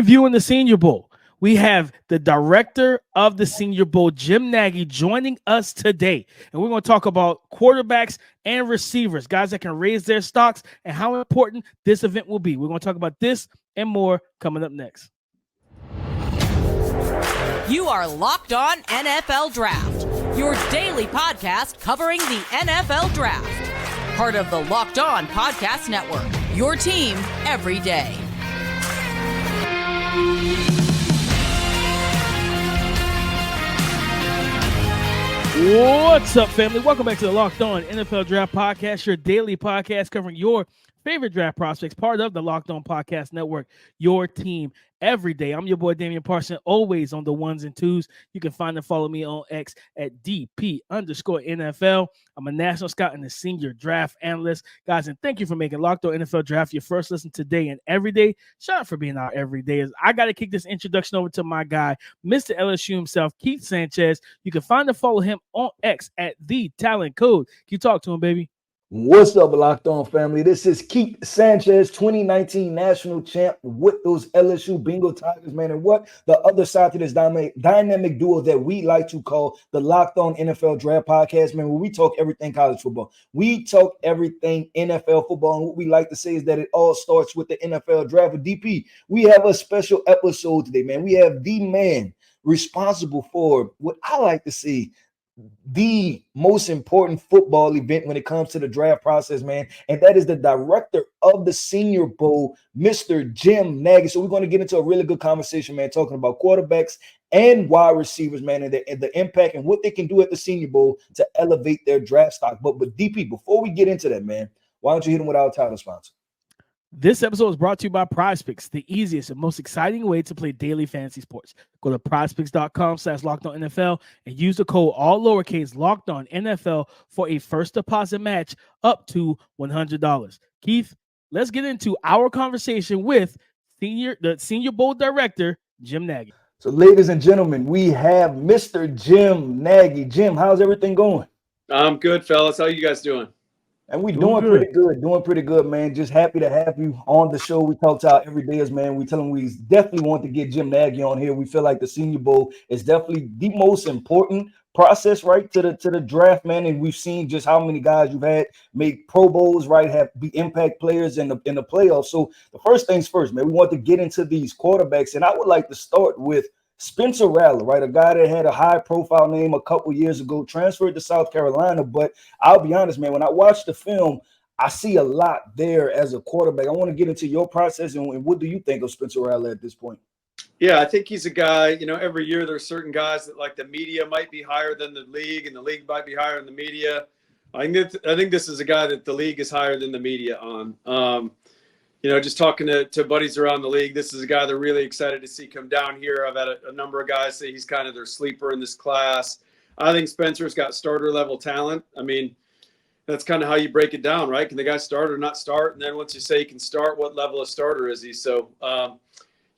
Previewing the Senior Bowl, we have the director of the Senior Bowl, Jim Nagy, joining us today. And we're going to talk about quarterbacks and receivers, guys that can raise their stocks, and how important this event will be. We're going to talk about this and more coming up next. You are Locked On NFL Draft, your daily podcast covering the NFL Draft. Part of the Locked On Podcast Network, your team every day. What's up, family? Welcome back to the Locked On NFL Draft Podcast, your daily podcast covering your favorite draft prospects, part of the Locked On Podcast Network, your team every day. I'm your boy, Damian Parson, always on the ones and twos. You can find and follow me on X at DP_NFL. I'm a national scout and a senior draft analyst. Guys, and thank you for making Locked On NFL Draft your first listen today and every day. Shout out for being our every day. I got to kick this introduction over to my guy, Mr. LSU himself, Keith Sanchez. You can find and follow him on X at The Talent Code. Can you talk to him, baby? What's up, Locked On family? This is Keith Sanchez, 2019 national champ with those LSU Bengal Tigers, man. And what the other side to this dynamic duo that we like to call the Locked On NFL Draft Podcast, man, where we talk everything college football. We talk everything NFL football. And what we like to say is that it all starts with the NFL Draft. With DP, we have a special episode today, man. We have the man responsible for what I like to see the most important football event when it comes to the draft process, man, and that is the director of the Senior Bowl, Mr. Jim Nagy. So we're going to get into a really good conversation, man, talking about quarterbacks and wide receivers, man, and the impact and what they can do at the Senior Bowl to elevate their draft stock. But DP, before we get into that, man, why don't you hit them with our title sponsor? This episode is brought to you by PrizePicks, the easiest and most exciting way to play daily fantasy sports. Go to prizepicks.com/LockedOnNFL and use the code all lowercase LockedOnNFL for a first deposit match up to $100. Keith, let's get into our conversation with the Senior Bowl director, Jim Nagy. So, ladies and gentlemen, we have Mr. Jim Nagy. Jim, how's everything going? I'm good, fellas. How you guys doing? And we're doing pretty good, man. Just happy to have you on the show. We talk to our everydayers, man. We tell them we definitely want to get Jim Nagy on here. We feel like the Senior Bowl is definitely the most important process, right, to the draft, man. And we've seen just how many guys you've had make Pro Bowls, right, have be impact players in the playoffs. So the first things first, man, we want to get into these quarterbacks, and I would like to start with Spencer Rattler, right? A guy that had a high-profile name a couple years ago, transferred to South Carolina. But I'll be honest, man, when I watch the film, I see a lot there as a quarterback. I want to get into your process and what do you think of Spencer Rattler at this point? Yeah, I think he's a guy, every year there's certain guys that like the media might be higher than the league and the league might be higher than the media. I think this is a guy that the league is higher than the media on. Just talking to buddies around the league, this is a guy they're really excited to see come down here. I've had a number of guys say he's kind of their sleeper in this class. I think Spencer's got starter level talent. I mean, that's kind of how you break it down, right? Can the guy start or not start? And then once you say he can start, what level of starter is he? So,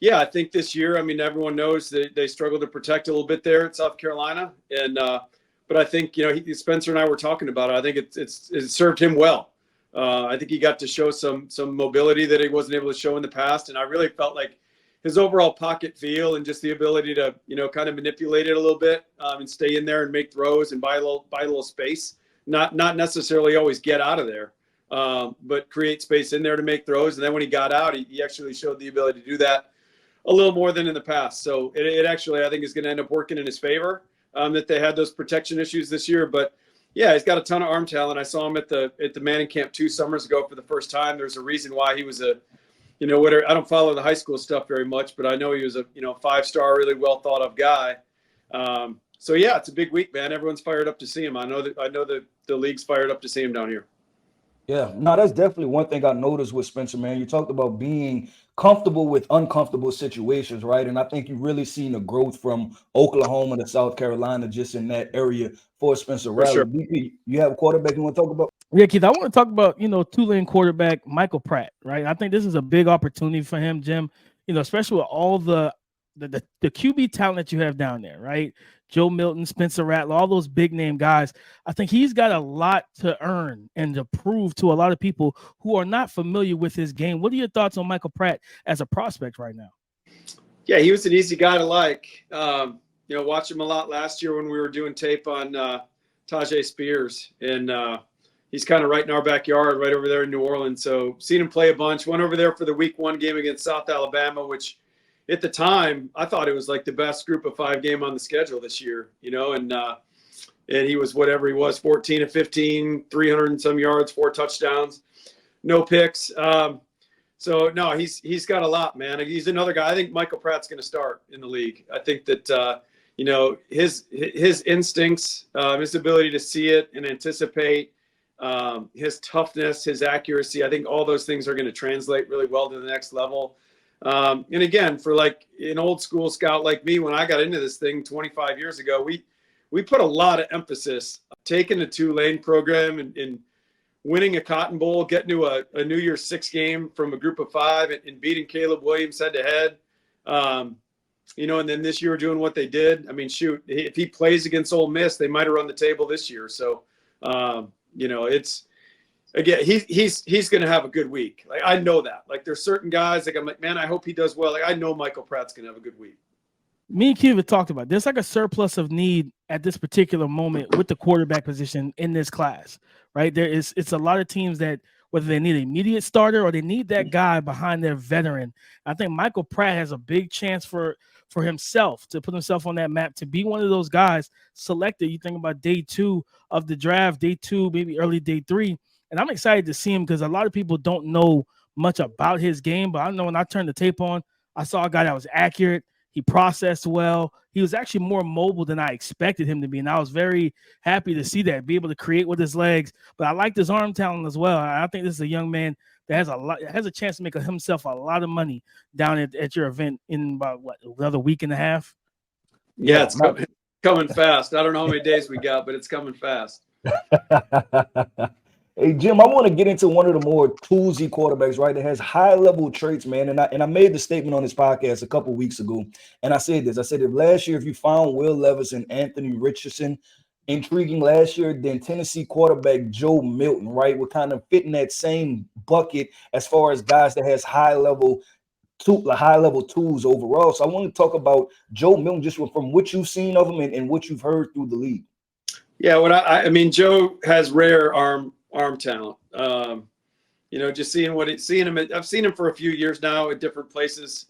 yeah, I think this year, everyone knows that they struggled to protect a little bit there at South Carolina. And but I think, Spencer and I were talking about it. I think it served him well. I think he got to show some mobility that he wasn't able to show in the past. And I really felt like his overall pocket feel and just the ability to, kind of manipulate it a little bit and stay in there and make throws and buy a little space, not necessarily always get out of there, but create space in there to make throws. And then when he got out, he actually showed the ability to do that a little more than in the past. So it actually, I think, is going to end up working in his favor that they had those protection issues this year. But yeah, he's got a ton of arm talent. I saw him at the Manning camp 2 summers ago for the first time. There's a reason why he was I don't follow the high school stuff very much, but I know he was a 5-star, really well thought of guy. So yeah, it's a big week, man. Everyone's fired up to see him. I know that the league's fired up to see him down here. Yeah, no, that's definitely one thing I noticed with Spencer, man. You talked about being comfortable with uncomfortable situations, right? And I think you've really seen a growth from Oklahoma to South Carolina just in that area for Spencer Rattler. Sure. BP, you have a quarterback you want to talk about? Yeah, Keith, I want to talk about, Tulane quarterback Michael Pratt, right? I think this is a big opportunity for him, Jim, especially with all the QB talent that you have down there, right? Joe Milton, Spencer Rattler, all those big name guys. I think he's got a lot to earn and to prove to a lot of people who are not familiar with his game. What are your thoughts on Michael Pratt as a prospect right now? Yeah, he was an easy guy to like. Watched him a lot last year when we were doing tape on Tajay Spears, and he's kind of right in our backyard, right over there in New Orleans. So seen him play a bunch. Went over there for the Week 1 game against South Alabama, which at the time I thought it was like the best Group of 5 game on the schedule this year. And he was whatever he was, 14 of 15, 300 and some yards, 4 touchdowns, no picks. So no, he's got a lot, man. He's another guy. I think Michael Pratt's going to start in the league. I think that his instincts, his ability to see it and anticipate, his toughness, his accuracy, I think all those things are going to translate really well to the next level. And again, for like an old school scout like me, when I got into this thing 25 years ago, we put a lot of emphasis taking the Tulane program and winning a Cotton Bowl, getting to a New Year's Six game from a Group of 5 and beating Caleb Williams head to head. And then this year doing what they did. I mean, shoot, if he plays against Ole Miss, they might have run the table this year. So, it's again, he's going to have a good week. Like, I know that. Like, there's certain guys, like, I'm like, man, I hope he does well. Like, I know Michael Pratt's going to have a good week. Me and Q have talked about there's like a surplus of need at this particular moment with the quarterback position in this class, right? It's a lot of teams that whether they need an immediate starter or they need that guy behind their veteran. I think Michael Pratt has a big chance for himself to put himself on that map to be one of those guys selected. You think about day 2 of the draft, day 2, maybe early day 3. And I'm excited to see him because a lot of people don't know much about his game. But I know when I turned the tape on, I saw a guy that was accurate. He processed well. He was actually more mobile than I expected him to be. And I was very happy to see that, be able to create with his legs. But I liked his arm talent as well. I think this is a young man that has a chance to make himself a lot of money down at your event in about, another week and a half? Yeah, it's coming fast. I don't know how many days we got, but it's coming fast. Hey, Jim, I want to get into one of the more toolsy quarterbacks, right, that has high-level traits, man. And I made the statement on this podcast a couple weeks ago, and I said this. I said, if last year, if you found Will Levis and Anthony Richardson intriguing last year, then Tennessee quarterback Joe Milton, right, would kind of fit in that same bucket as far as guys that has high-level tools overall. So I want to talk about Joe Milton just from what you've seen of him and what you've heard through the league. Yeah, I mean, Joe has rare arm talent. Just seeing him. I've seen him for a few years now at different places,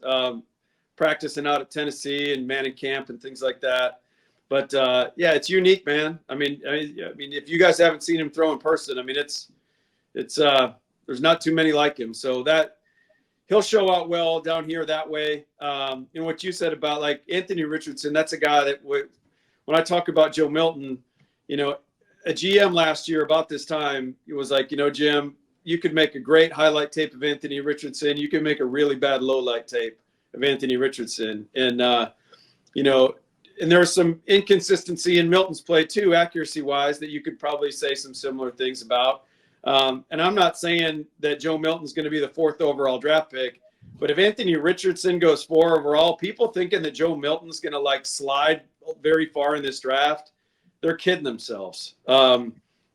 practicing out at Tennessee and Manning camp and things like that. But it's unique, man. I mean, if you guys haven't seen him throw in person, I mean, it's there's not too many like him. So that he'll show out well down here that way. What you said about like Anthony Richardson, that's a guy that when I talk about Joe Milton, a GM last year about this time, it was like, Jim, you could make a great highlight tape of Anthony Richardson. You could make a really bad low light tape of Anthony Richardson. And, and there's some inconsistency in Milton's play too, accuracy wise, that you could probably say some similar things about. And I'm not saying that Joe Milton's going to be the 4th overall draft pick, but if Anthony Richardson goes 4 overall, people thinking that Joe Milton's going to like slide very far in this draft, they're kidding themselves.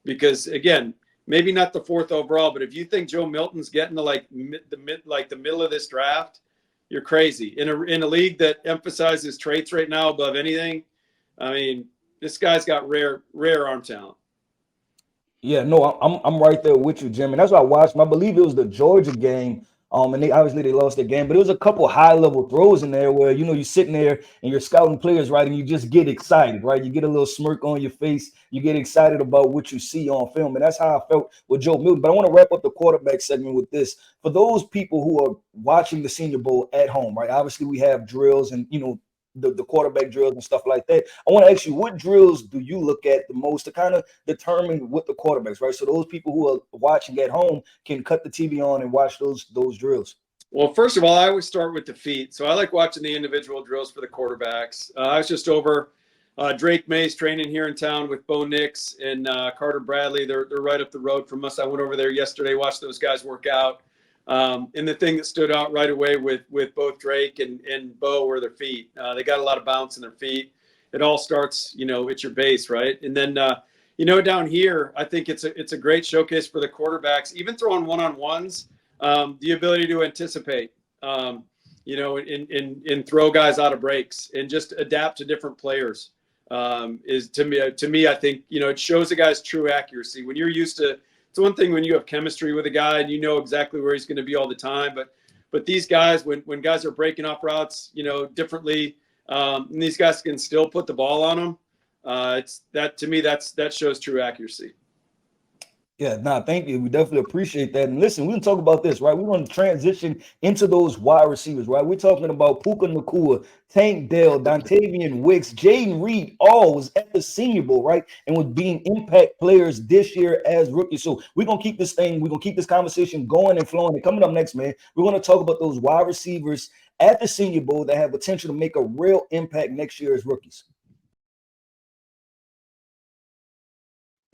Because again, maybe not the 4th overall, but if you think Joe Milton's getting to the middle of this draft, you're crazy. In a league that emphasizes traits right now above anything, I mean, this guy's got rare arm talent. Yeah, no, I'm right there with you, Jim. And that's what I watched. I believe it was the Georgia game. And they lost their game, but there was a couple high-level throws in there where, you're sitting there and you're scouting players, right, and you just get excited, right? You get a little smirk on your face. You get excited about what you see on film, and that's how I felt with Joe Milton. But I want to wrap up the quarterback segment with this. For those people who are watching the Senior Bowl at home, right, obviously we have drills and, the quarterback drills and stuff like that. I want to ask you, what drills do you look at the most to kind of determine what the quarterbacks, right? So those people who are watching at home can cut the TV on and watch those drills. Well, first of all, I always start with the feet. So I like watching the individual drills for the quarterbacks. I was just over Drake May's training here in town with Bo Nix and Carter Bradley. They're right up the road from us. I went over there yesterday, watched those guys work out. And the thing that stood out right away with both Drake and Bo were their feet. They got a lot of bounce in their feet. It all starts, at your base, right? And then, down here, I think it's a great showcase for the quarterbacks, even throwing one-on-ones, the ability to anticipate. and throw guys out of breaks and just adapt to different players. Is to me, I think, it shows a guy's true accuracy. When you're used to, it's one thing when you have chemistry with a guy and you know exactly where he's going to be all the time, but these guys, when guys are breaking off routes, differently, and these guys can still put the ball on them. To me, that shows true accuracy. Yeah, thank you. We definitely appreciate that. And listen, we're going to talk about this, right? We're going to transition into those wide receivers, right? We're talking about Puka Nacua, Tank Dell, Dontavian Wicks, Jaden Reed, all was at the Senior Bowl, right? And was being impact players this year as rookies. So we're going to keep this conversation going and flowing. And coming up next, man, we're going to talk about those wide receivers at the Senior Bowl that have potential to make a real impact next year as rookies.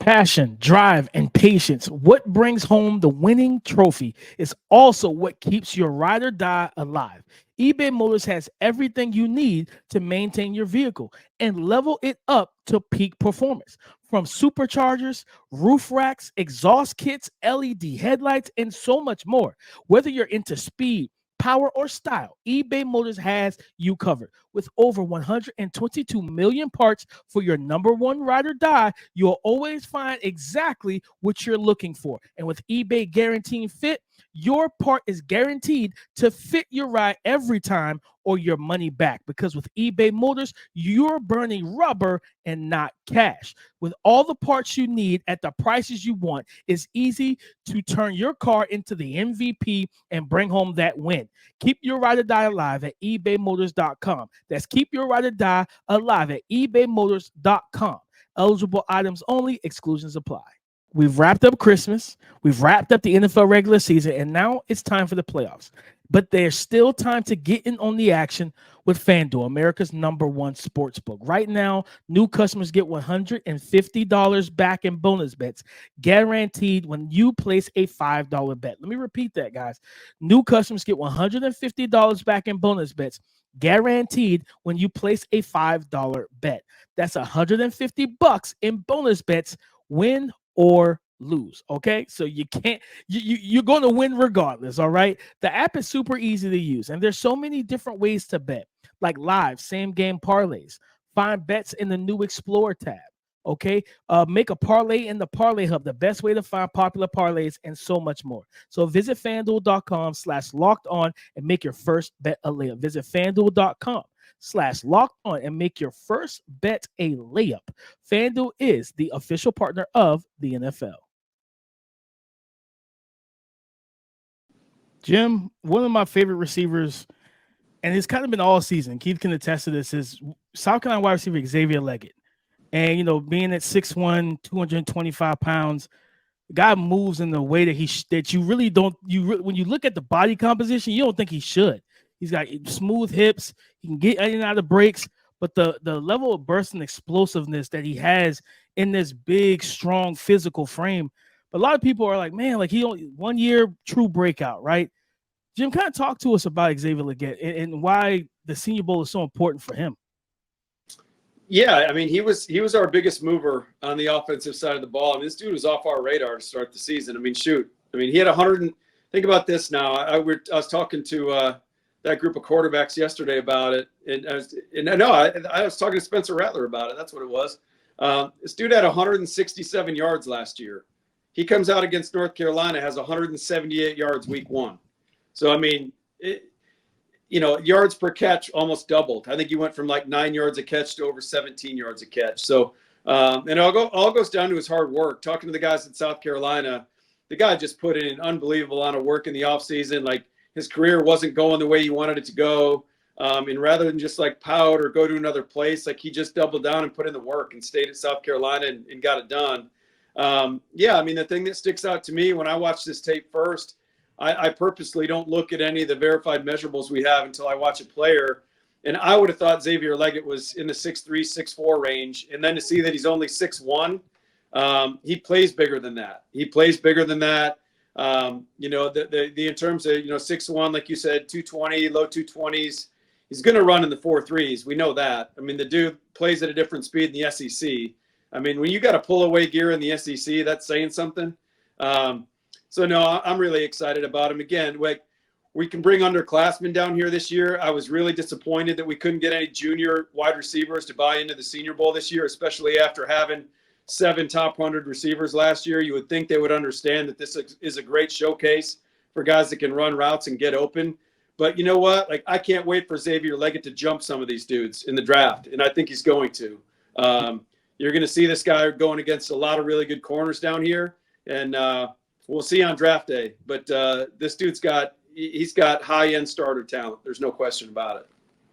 Passion, drive, and patience. What brings home the winning trophy is also what keeps your ride or die alive. eBay Motors has everything you need to maintain your vehicle and level it up to peak performance. From superchargers, roof racks, exhaust kits, LED headlights, and so much more. Whether you're into speed, power, or style, eBay Motors has you covered. With over 122 million parts for your number one ride or die, you'll always find exactly what you're looking for. And with eBay Guaranteed Fit, your part is guaranteed to fit your ride every time or your money back. Because with eBay Motors, you're burning rubber and not cash. With all the parts you need at the prices you want, it's easy to turn your car into the MVP and bring home that win. Keep your ride or die alive at ebaymotors.com. That's keep your ride or die alive at ebaymotors.com. Eligible items only, exclusions apply. We've wrapped up Christmas, we've wrapped up the NFL regular season, and now it's time for the playoffs. But there's still time to get in on the action with FanDuel, America's #1 sports book. Right now, new customers get $150 back in bonus bets, guaranteed when you place a $5 bet. Let me repeat that, guys. New customers get $150 back in bonus bets, guaranteed when you place a $5 bet. That's $150 in bonus bets, win or lose. Okay, so you're going to win regardless. All right, the app is super easy to use, and there's so many different ways to bet, like live same game parlays. Find bets in the new Explore tab. Okay, make a parlay in the Parlay Hub, the best way to find popular parlays, and so much more. So visit FanDuel.com/locked-on and make your first bet a layup. Visit FanDuel.com/locked-on and make your first bet a layup. FanDuel is the official partner of the NFL. Jim, one of my favorite receivers, and it's kind of been all season, Keith can attest to this, is South Carolina wide receiver Xavier Ladson. And, being at 6'1", 225 pounds, the guy moves in the way that you really don't, when you look at the body composition, you don't think he should. He's got smooth hips. He can get in and out of breaks, but the level of burst and explosiveness that he has in this big, strong, physical frame. But a lot of people are like, man, like he only 1 year true breakout, right? Jim, kind of talk to us about Xavier Ladson and why the Senior Bowl is so important for him. Yeah, I mean, he was our biggest mover on the offensive side of the ball. I mean, this dude was off our radar to start the season. I mean, shoot. I mean, he had 100. Think about this now. I was talking to that group of quarterbacks yesterday about it, and I was talking to Spencer Rattler about it. That's what it was. This dude had 167 yards last year. He comes out against North Carolina, has 178 yards week 1. So I mean, yards per catch almost doubled. I think he went from like 9 yards a catch to over 17 yards a catch. So, and it all goes down to his hard work. Talking to the guys at South Carolina, the guy just put in an unbelievable amount of work in the offseason. Like his career wasn't going the way he wanted it to go. And rather than just like pout or go to another place, like he just doubled down and put in the work and stayed at South Carolina and got it done. I mean, the thing that sticks out to me when I watch this tape first, I purposely don't look at any of the verified measurables we have until I watch a player. And I would have thought Xavier Ladson was in the 6'3", 6'4" range. And then to see that he's only 6'1", he plays bigger than that. In terms of, 6'1", like you said, 220, low 220s, he's going to run in the 4.3s. We know that. I mean, the dude plays at a different speed in the SEC. I mean, when you got to pull away gear in the SEC, that's saying something. So no, I'm really excited about him. Again, like We can bring underclassmen down here this year. I was really disappointed that we couldn't get any junior wide receivers to buy into the Senior Bowl this year, especially after having 7 top 100 receivers last year. You would think they would understand that this is a great showcase for guys that can run routes and get open. But you know what? Like, I can't wait for Xavier Leggett to jump some of these dudes in the draft, and I think he's going to. You're going to see this guy going against a lot of really good corners down here, and we'll see on draft day. But this dude's he's got high-end starter talent. There's no question about it.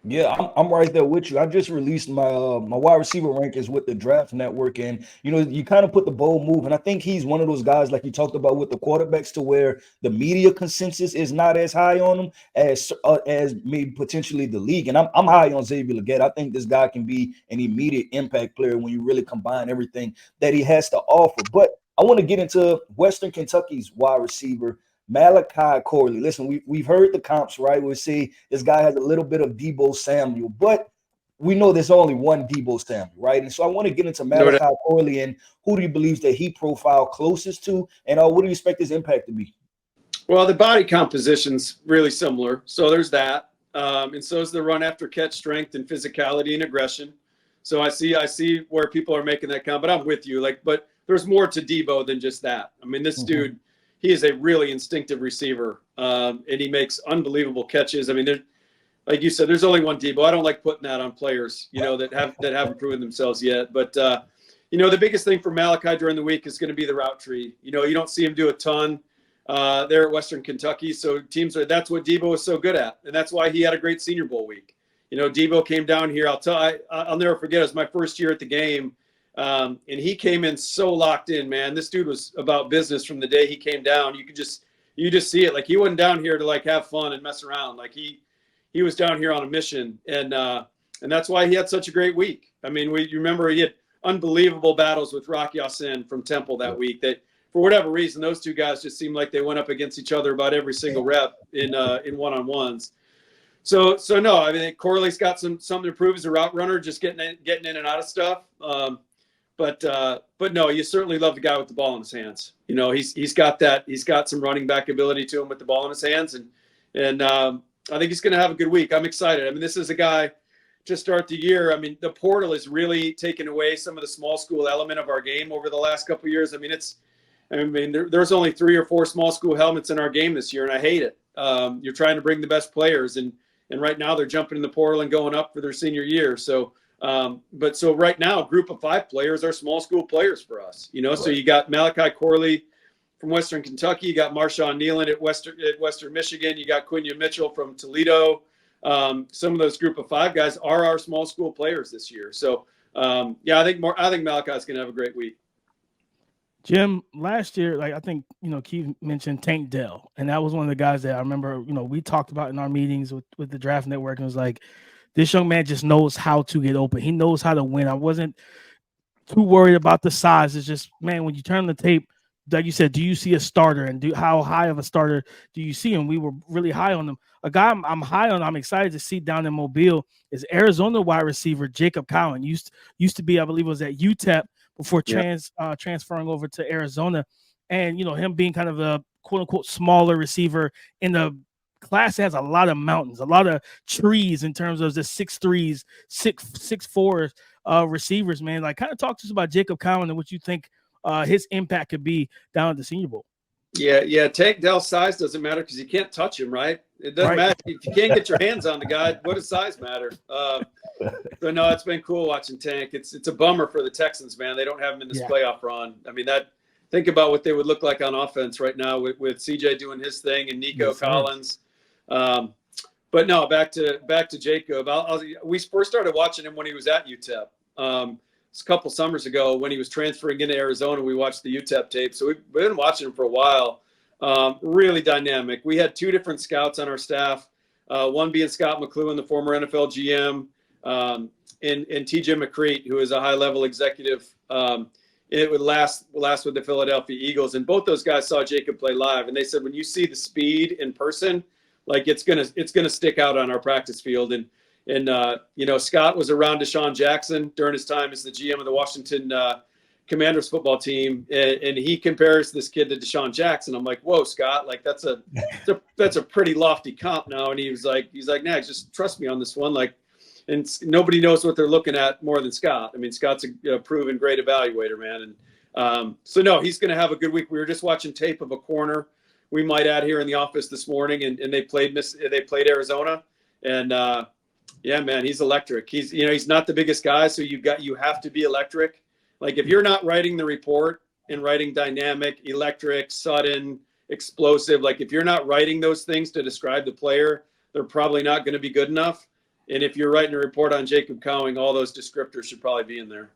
Yeah, I'm right there with you. I just released my my wide receiver rankings with the Draft Network, and you kind of put the bold move, and I think he's one of those guys like you talked about with the quarterbacks, to where the media consensus is not as high on him as maybe potentially the league. And I'm high on Xavier Leggett. I think this guy can be an immediate impact player when you really combine everything that he has to offer. But I want to get into Western Kentucky's wide receiver, Malachi Corley. Listen, we've heard the comps, right? We see this guy has a little bit of Deebo Samuel, but we know there's only one Deebo Samuel, right? And so I want to get into Malachi Corley and who do you believe that he profiled closest to, and what do you expect his impact to be? Well, the body composition's really similar, so there's that, and so is the run after catch strength and physicality and aggression. So I see where people are making that count, but I'm with you. But there's more to Deebo than just that. I mean, this dude. He is a really instinctive receiver, and he makes unbelievable catches. I mean, like you said, there's only one Deebo. I don't like putting that on players, that haven't proven themselves yet. But the biggest thing for Malachi during the week is going to be the route tree. You don't see him do a ton there at Western Kentucky. So that's what Deebo is so good at, and that's why he had a great Senior Bowl week. Deebo came down here. I'll never forget. It was my first year at the game. And he came in so locked in, man. This dude was about business from the day he came down. You just see it. Like, he wasn't down here to have fun and mess around. Like, he was down here on a mission, and that's why he had such a great week. I mean, you remember he had unbelievable battles with Rock Ya-Sin from Temple that week. That for whatever reason, those two guys just seemed like they went up against each other about every single rep in one-on-ones. So no, I mean, Corley's got something to prove as a route runner, just getting in and out of stuff. But no, you certainly love the guy with the ball in his hands. He's got that. He's got some running back ability to him with the ball in his hands, and I think he's going to have a good week. I'm excited. I mean, this is a guy to start the year. I mean, the portal has really taken away some of the small school element of our game over the last couple of years. I mean, there's only 3 or 4 small school helmets in our game this year, and I hate it. You're trying to bring the best players, and right now they're jumping in the portal and going up for their senior year. So right now, a group of 5 players are small school players for us. Right. So you got Malachi Corley from Western Kentucky, you got Marshawn Nealon at Western Michigan, you got Quinion Mitchell from Toledo. Some of those group of 5 guys are our small school players this year. So I think Malachi's going to have a great week. Jim, last year, I think, Keith mentioned Tank Dell, and that was one of the guys that I remember, we talked about in our meetings with the Draft Network, and it was like, this young man just knows how to get open. He knows how to win. I wasn't too worried about the size. It's just, man, when you turn the tape, like you said, do you see a starter, and how high of a starter do you see him? We were really high on him. A guy I'm high on, I'm excited to see down in Mobile is Arizona wide receiver Jacob Cowen. Used to be, I believe, was at UTEP before transferring over to Arizona, and him being kind of a quote unquote smaller receiver in the class has a lot of mountains, a lot of trees in terms of the 6'3s, 6'4 receivers, man. Kind of talk to us about Jacob Cowen and what you think his impact could be down at the Senior Bowl. Yeah. Tank Dell's size doesn't matter because you can't touch him, right? It doesn't matter if you can't get your hands on the guy. What does size matter? So no, it's been cool watching Tank. It's a bummer for the Texans, man. They don't have him in this playoff run. I mean, think about what they would look like on offense right now with CJ doing his thing and Nico Collins. But no, back to Jacob. We first started watching him when he was at UTEP. It's a couple summers ago when he was transferring into Arizona. We watched the UTEP tape, so we've been watching him for a while. Really dynamic. We had 2 different scouts on our staff. One being Scott McLuhan, the former NFL GM, and TJ McCreate, who is a high-level executive. It would last with the Philadelphia Eagles, and both those guys saw Jacob play live, and they said when you see the speed in person, it's gonna stick out on our practice field. And Scott was around Deshaun Jackson during his time as the GM of the Washington Commanders football team, and he compares this kid to Deshaun Jackson. I'm like, whoa, Scott, like that's a pretty lofty comp now. And he's like, nah, just trust me on this one. Like, and nobody knows what they're looking at more than Scott. I mean, Scott's a proven great evaluator, man. And so no, he's going to have a good week. We were just watching tape of a corner we might add here in the office this morning, and they played Arizona, and yeah, man, he's electric. He's not the biggest guy, so you have to be electric. Like if you're not writing the report and writing dynamic, electric, sudden, explosive, like if you're not writing those things to describe the player, they're probably not going to be good enough. And if you're writing a report on Jacob Cowen, all those descriptors should probably be in there.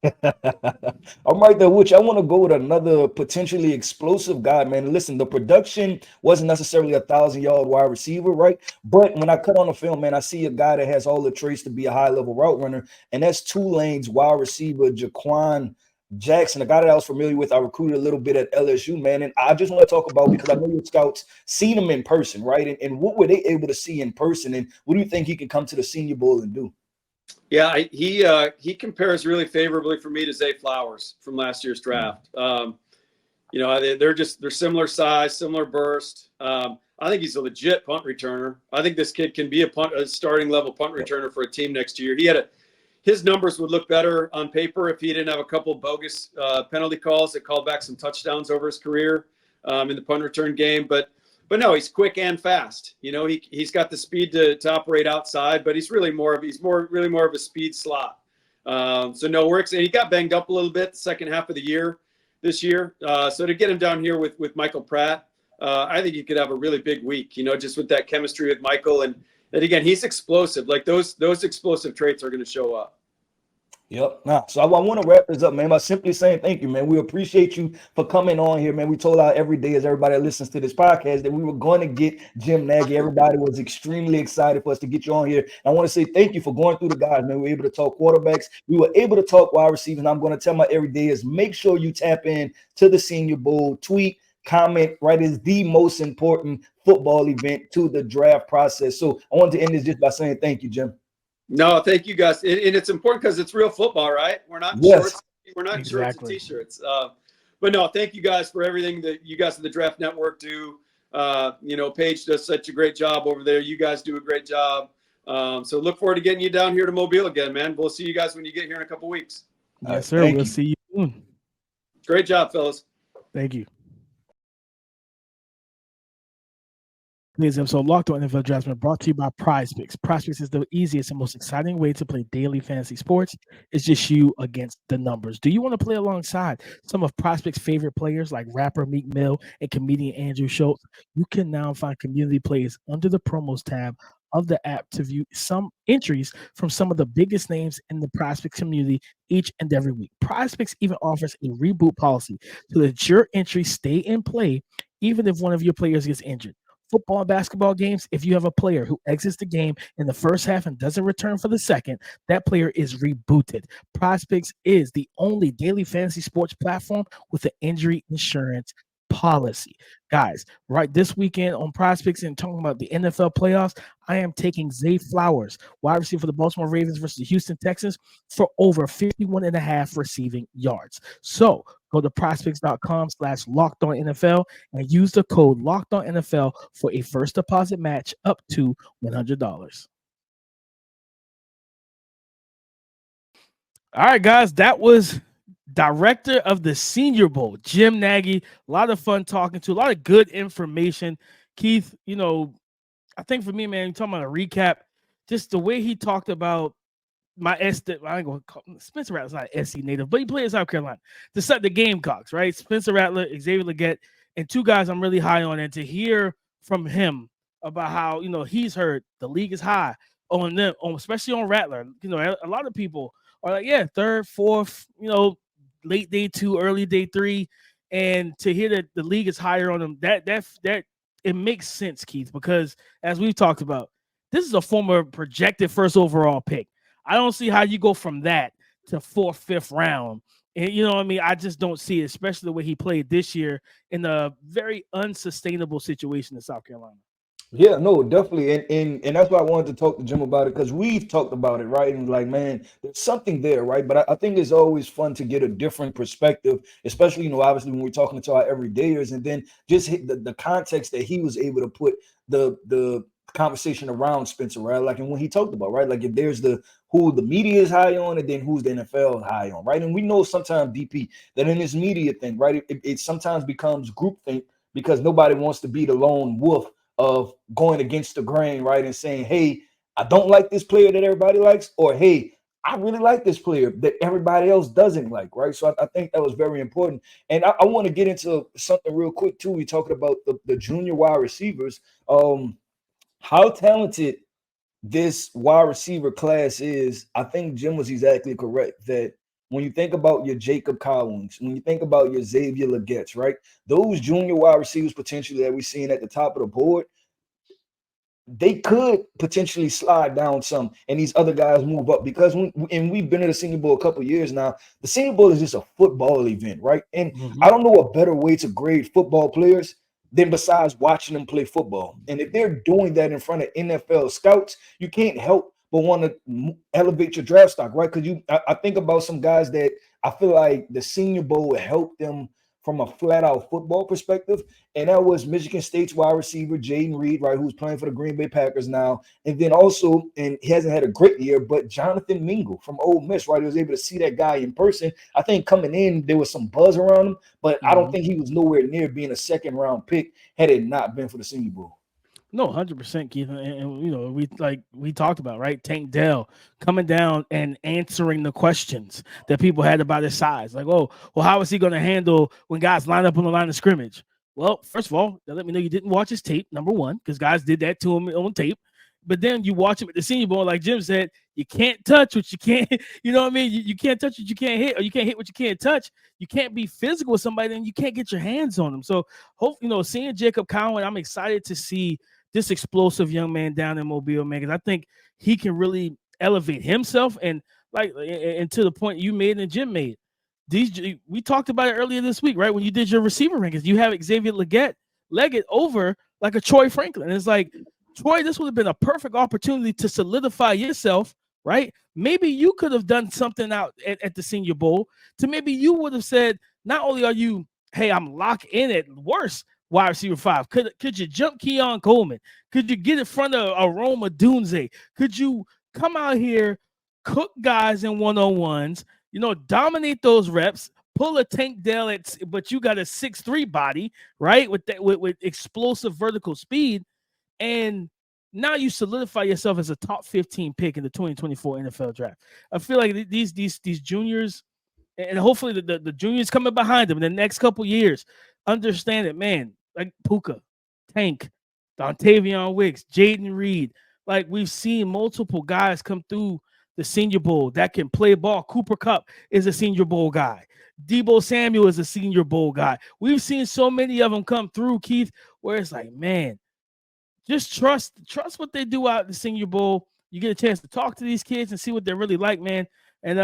I'm right there, which I want to go with another potentially explosive guy, man. Listen, the production wasn't necessarily 1,000-yard wide receiver, right? But when I cut on the film, man, I see a guy that has all the traits to be a high-level route runner, and that's Tulane's wide receiver, Jaquin Jackson, a guy that I was familiar with. I recruited a little bit at LSU, man, and I just want to talk about, because I know your scouts seen him in person, right? And what were they able to see in person, and what do you think he can come to the Senior Bowl and do? Yeah, he compares really favorably for me to Zay Flowers from last year's draft. They're similar size, similar burst. I think he's a legit punt returner. I think this kid can be a starting level punt returner for a team next year. His numbers would look better on paper if he didn't have a couple bogus penalty calls that called back some touchdowns over his career in the punt return game. But no, he's quick and fast. He's got the speed to operate outside, but he's really more of a speed slot. So no works. And he got banged up a little bit the second half of the year this year. So to get him down here with Michael Pratt, I think he could have a really big week, just with that chemistry with Michael. And again, he's explosive. Like those explosive traits are going to show up. Yep. So I want to wrap this up, man, by simply saying thank you, man. We appreciate you for coming on here, man. We told out every day as everybody that listens to this podcast that we were going to get Jim Nagy. Everybody was extremely excited for us to get you on here. And I want to say thank you for going through the guys, man. We were able to talk quarterbacks. We were able to talk wide receivers. And I'm going to tell my everydayers, make sure you tap in to the Senior Bowl. Tweet, comment, right? It's the most important football event to the draft process. So I want to end this just by saying thank you, Jim. No, thank you guys. And it's important because it's real football, right? We're not shorts. We're not shorts and t-shirts. But no, thank you guys for everything that you guys at the Draft Network do. Paige does such a great job over there. You guys do a great job. So look forward to getting you down here to Mobile again, man. We'll see you guys when you get here in a couple weeks. Yes, sir. We'll see you soon. Great job, fellas. Thank you. Today's episode Locked On NFL Draft is brought to you by PrizePicks. PrizePicks is the easiest and most exciting way to play daily fantasy sports. It's just you against the numbers. Do you want to play alongside some of PrizePicks' favorite players like rapper Meek Mill and comedian Andrew Schultz? You can now find community plays under the promos tab of the app to view some entries from some of the biggest names in the PrizePicks community each and every week. PrizePicks even offers a reboot policy so that your entries stay in play even if one of your players gets injured. Football and basketball games, if you have a player who exits the game in the first half and doesn't return for the second, that player is rebooted. PrizePicks is the only daily fantasy sports platform with an injury insurance policy. Guys, right this weekend on PrizePicks and talking about the NFL playoffs, I am taking Zay Flowers, wide receiver for the Baltimore Ravens versus the Houston Texans, for over 51.5 receiving yards. So go to prizepicks.com/LockedOnNFL and use the code LockedOnNFL for a first deposit match up to $100. All right, guys, that was Director of the Senior Bowl, Jim Nagy. A lot of fun talking to, a lot of good information. Keith, I think for me, man, you're talking about a recap, just the way he talked about I ain't going to call Spencer Rattler's not an SC native, but he played in South Carolina. The Gamecocks, right? Spencer Rattler, Xavier Ladson, and two guys I'm really high on. And to hear from him about how, he's heard the league is high on them, especially on Rattler. A lot of people are like, yeah, third, fourth, late day 2, early day 3. And to hear that the league is higher on him, that it makes sense, Keith, because as we've talked about, this is a former projected first overall pick. I don't see how you go from that to 4th, 5th round. And I just don't see it, especially the way he played this year in a very unsustainable situation in South Carolina. Yeah, no, definitely. And that's why I wanted to talk to Jim about it because we've talked about it, right? And like, man, there's something there, right? But I think it's always fun to get a different perspective, especially, obviously when we're talking to our everydayers, and then just hit the context that he was able to put the conversation around Spencer, right? Like, and when he talked about, right? Like if there's the who the media is high on, and then who's the NFL high on, right? And we know sometimes DP that in this media thing, right? It sometimes becomes groupthink because nobody wants to be the lone wolf of going against the grain, right? And saying, hey, I don't like this player that everybody likes, or hey, I really like this player that everybody else doesn't like, right? So I think that was very important. And I want to get into something real quick too. We talking about the junior wide receivers. How talented this wide receiver class is. I think Jim was exactly correct that when you think about your Jacob Collins, when you think about your Xavier Legettes, right? Those junior wide receivers potentially that we're seeing at the top of the board, they could potentially slide down some and these other guys move up because and we've been at the Senior Bowl a couple years now. The Senior Bowl is just a football event, right? And I don't know a better way to grade football players than besides watching them play football. And if they're doing that in front of NFL scouts, you can't help but want to elevate your draft stock, right? Because I think about some guys that I feel like the Senior Bowl will help them from a flat out football perspective. And that was Michigan State's wide receiver, Jaden Reed, right, who's playing for the Green Bay Packers now. And then also, and he hasn't had a great year, but Jonathan Mingle from Ole Miss, right? He was able to see that guy in person. I think coming in, there was some buzz around him, but I don't think he was nowhere near being a second round pick had it not been for the Senior Bowl. No, 100%, Keith. And we talked about, right? Tank Dell coming down and answering the questions that people had about his size. Like, oh, well, how is he going to handle when guys line up on the line of scrimmage? Well, first of all, let me know you didn't watch his tape, number one, because guys did that to him on tape. But then you watch him at the Senior Bowl, like Jim said, you can't touch what you can't, you know what I mean? You can't touch what you can't hit, or you can't hit what you can't touch. You can't be physical with somebody, then you can't get your hands on them. So, seeing Jacob Cowen, I'm excited to see this explosive young man down in Mobile, man, because I think he can really elevate himself. And to the point you made and Jim made, we talked about it earlier this week, right? When you did your receiver rankings, you have Xavier Leggett over like a Troy Franklin. And it's like, Troy, this would have been a perfect opportunity to solidify yourself, right? Maybe you could have done something out at the Senior Bowl to maybe you would have said, not only are you, hey, I'm locked in at worst wide receiver 5. Could you jump Keon Coleman? Could you get in front of Aroma Dunze? Could you come out here, cook guys in one-on-ones, dominate those reps, pull a Tank Dell but you got a 6'3" body, right? With explosive vertical speed. And now you solidify yourself as a top 15 pick in the 2024 NFL draft. I feel like these juniors, and hopefully the juniors coming behind them in the next couple years, understand it, man. Like Puka, Tank, Dontavion Wicks, Jaden Reed. Like we've seen multiple guys come through the Senior Bowl that can play ball. Cooper Kupp is a Senior Bowl guy. Debo Samuel is a Senior Bowl guy. We've seen so many of them come through, Keith, where it's like, man, just trust what they do out in the Senior Bowl. You get a chance to talk to these kids and see what they're really like, man. And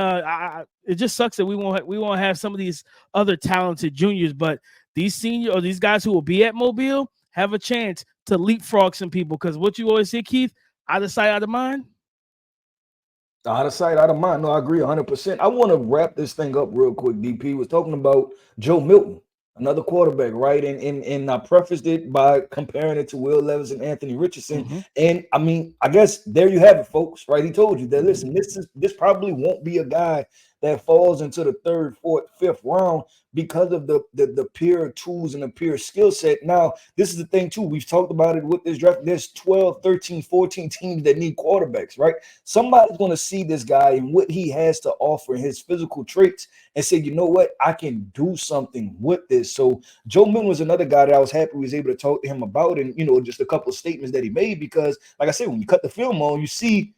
it just sucks that we won't have some of these other talented juniors, but these guys who will be at Mobile have a chance to leapfrog some people. Because what you always say, Keith, out of sight, out of mind. Out of sight, out of mind. No, I agree 100%. I want to wrap this thing up real quick. DP was talking about Joe Milton, another quarterback, right? And I prefaced it by comparing it to Will Levis and Anthony Richardson. And I mean, I guess there you have it, folks, right? He told you that, listen, this probably won't be a guy that falls into the 3rd, 4th, 5th round because of the pure tools and the pure skill set. Now, this is the thing too. We've talked about it with this draft. There's 12, 13, 14 teams that need quarterbacks, right? Somebody's going to see this guy and what he has to offer in his physical traits and say, you know what, I can do something with this. So Joe Milton was another guy that I was happy we was able to talk to him about, and just a couple of statements that he made, because like I said, when you cut the film on, you see,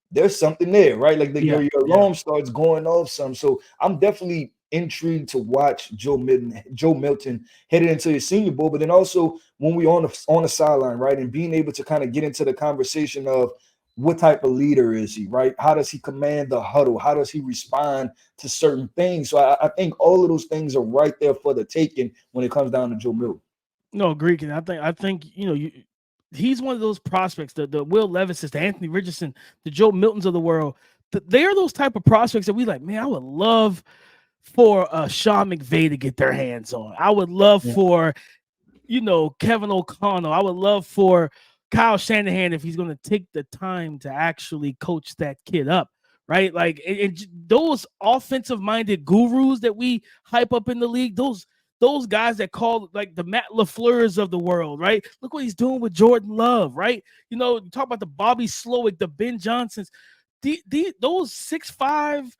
there's something there, right? Like your alarm starts going off some. So I'm definitely intrigued to watch Joe Milton headed into his Senior Bowl. But then also when we on the sideline, right, and being able to kind of get into the conversation of what type of leader is he, right? How does he command the huddle? How does he respond to certain things? So I think all of those things are right there for the taking when it comes down to Joe Milton. No, Greek, and I think he's one of those prospects, the Will Levises, the Anthony Richardson, the Joe Miltons of the world. They are those type of prospects that we like, man, I would love for Sean McVay to get their hands on. I would love for, Kevin O'Connell. I would love for Kyle Shanahan if he's going to take the time to actually coach that kid up, right? Like those offensive-minded gurus that we hype up in the league, those guys that call like the Matt LaFleurs of the world, right? Look what he's doing with Jordan Love, right? You talk about the Bobby Slowick, the Ben Johnsons, those 6'5",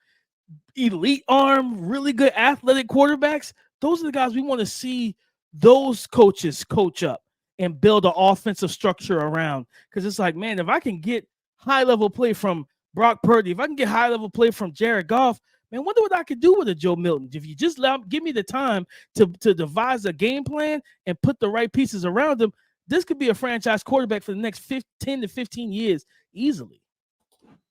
elite arm, really good athletic quarterbacks. Those are the guys we want to see those coaches coach up and build an offensive structure around. Because it's like, man, if I can get high-level play from Brock Purdy, if I can get high-level play from Jared Goff, man, wonder what I could do with a Joe Milton. If you just give me the time to devise a game plan and put the right pieces around him, this could be a franchise quarterback for the next 10 to 15 years easily.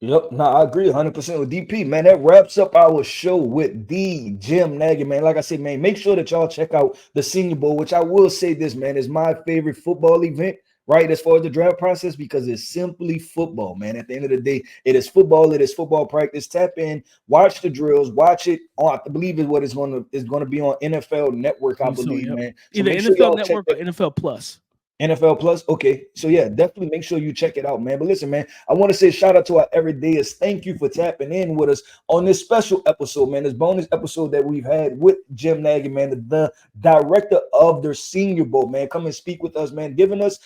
Yep, no, I agree 100% with DP, man. That wraps up our show with the Jim Nagy, man. Like I said, man, make sure that y'all check out the Senior Bowl, which I will say this, man, is my favorite football event, right, as far as the draft process, because it's simply football, man. At the end of the day, it is football. It is football practice. Tap in, watch the drills, watch it on, I believe is what is going to be on NFL Network, I believe, man. So either NFL Network or NFL Plus. NFL Plus. Okay. So yeah, definitely make sure you check it out, man. But listen, man, I want to say shout out to our everydayers. Thank you for tapping in with us on this special episode, man. This bonus episode that we've had with Jim Nagy, man, the director of the Senior Bowl, man. Come and speak with us, man, giving us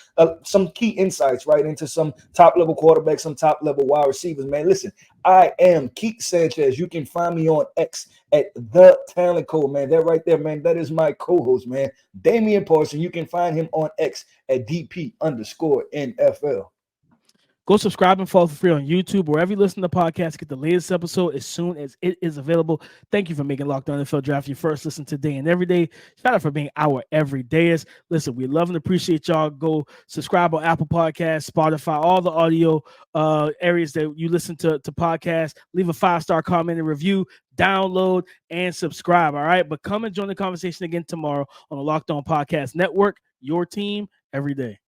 some key insights, right, into some top-level quarterbacks, some top-level wide receivers, man. Listen, I am Keith Sanchez. You can find me on X at The Talent Code, man. That right there, man, that is my co-host, man, Damian Parson. You can find him on X at DP_NFL. Go subscribe and follow for free on YouTube, wherever you listen to podcasts. Get the latest episode as soon as it is available. Thank you for making Locked On NFL Draft your first listen today and every day. Shout out for being our everydayers. Listen, we love and appreciate y'all. Go subscribe on Apple Podcasts, Spotify, all the audio areas that you listen to podcasts. Leave a 5-star comment and review. Download and subscribe. All right, but come and join the conversation again tomorrow on the Locked On Podcast Network. Your team every day.